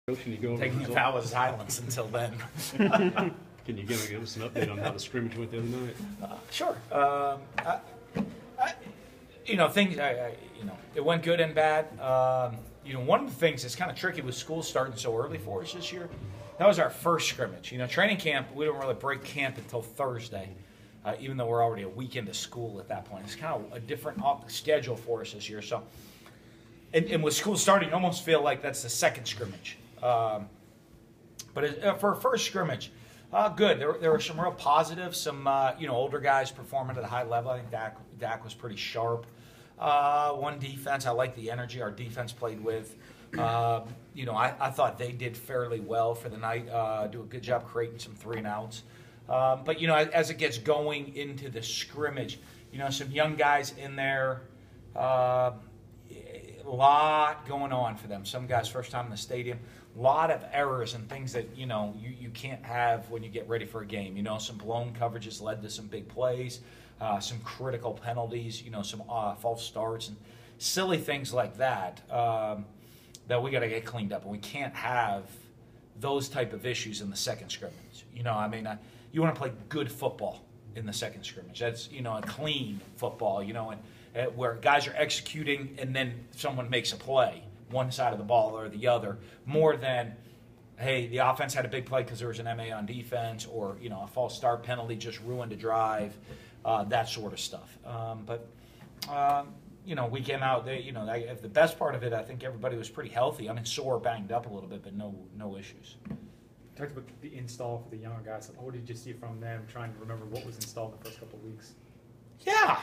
Can you go taking a foul as silence until then. Can you give us an update on how the scrimmage went the other night? Sure. Things. It went good and bad. One of the things that's kind of tricky with school starting so early for us this year. That was our first scrimmage. Training camp. We don't really break camp until Thursday, even though we're already a week into school at that point. It's kind of a different schedule for us this year. So, and with school starting, you almost feel like that's the second scrimmage. But for a first scrimmage, good. There were some real positives. Some older guys performing at a high level. I think Dak was pretty sharp. One defense, I like the energy our defense played with. I thought they did fairly well for the night. Do a good job creating some 3-and-outs. But as it gets going into the scrimmage, some young guys in there. A lot going on for them. Some guys first time in the stadium. A lot of errors and things that you can't have when you get ready for a game. Some blown coverages led to some big plays, some critical penalties. Some false starts and silly things like that that we got to get cleaned up. And we can't have those type of issues in the second scrimmage. You want to play good football in the second scrimmage. That's a clean football. Where guys are executing and then someone makes a play, one side of the ball or the other, more than, hey, the offense had a big play because there was an MA on defense, or a false start penalty just ruined a drive, that sort of stuff. We came out. The best part of it, I think everybody was pretty healthy. Sore, banged up a little bit, but no issues. Talked about the install for the younger guys. What did you see from them? Trying to remember what was installed in the first couple of weeks. Yeah.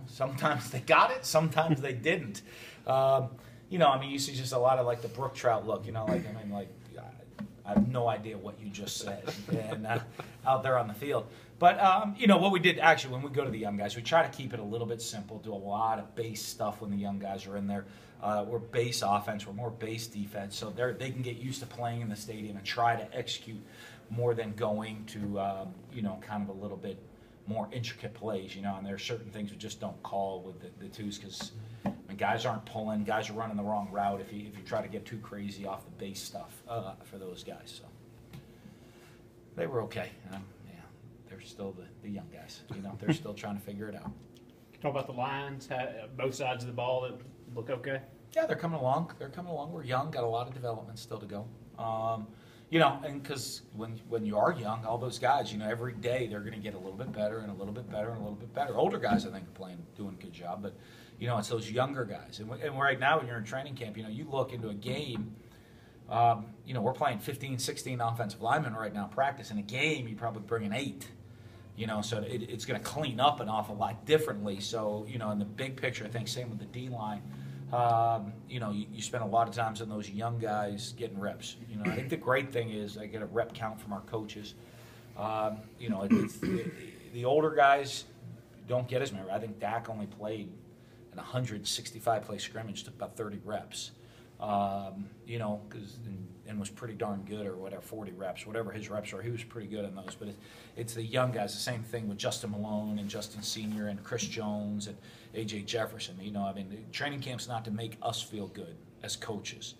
Sometimes they got it, sometimes they didn't. You see just a lot of like the brook trout look. I have no idea what you just said, and out there on the field. But what we did actually when we go to the young guys, we try to keep it a little bit simple. Do a lot of base stuff when the young guys are in there. We're base offense, we're more base defense, so they can get used to playing in the stadium and try to execute more than going to kind of a little bit more intricate plays, and there are certain things we just don't call with the twos because guys aren't pulling, guys are running the wrong route if you try to get too crazy off the base stuff for those guys. So they were okay. They're still the young guys. They're still trying to figure it out. Talk about the lines, both sides of the ball that look okay. Yeah, they're coming along. We're young, got a lot of development still to go. And because when you are young, all those guys, every day they're going to get a little bit better and a little bit better and a little bit better. Older guys, I think, are doing a good job, but it's those younger guys. And right now, when you're in training camp, you look into a game. We're playing 15, 16 offensive linemen right now. Practice in a game, you probably bring in 8. So it's going to clean up an awful lot differently. So in the big picture, I think same with the D line. You spend a lot of times on those young guys getting reps. I think the great thing is I get a rep count from our coaches. The older guys don't get as many. I think Dak only played in 165 play scrimmage, took about 30 reps. And was pretty darn good, or whatever, 40 reps, whatever his reps are. He was pretty good in those. But it's the young guys. The same thing with Justin Malone and Justin Sr. and Chris Jones and A.J. Jefferson. Training camp's not to make us feel good as coaches.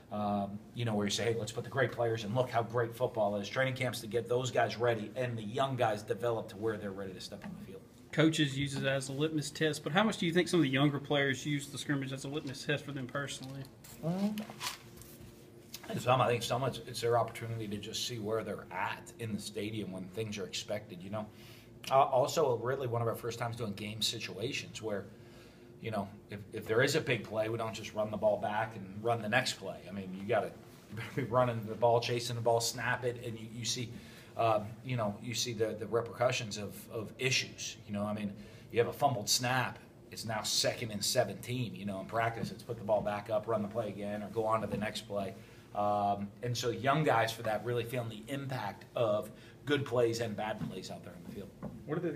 Where you say, hey, let's put the great players and look how great football is. Training camp's to get those guys ready and the young guys develop to where they're ready to step on the field. Coaches use it as a litmus test, but how much do you think some of the younger players use the scrimmage as a litmus test for them personally? I think so much it's their opportunity to just see where they're at in the stadium when things are expected. Also, really one of our first times doing game situations where, if there is a big play, we don't just run the ball back and run the next play. You better be running the ball, chasing the ball, snap it, and you see. You see the repercussions of issues. You have a fumbled snap. It's now 2nd and 17. In practice, it's put the ball back up, run the play again, or go on to the next play. And so young guys for that really feeling the impact of good plays and bad plays out there in the field. What are the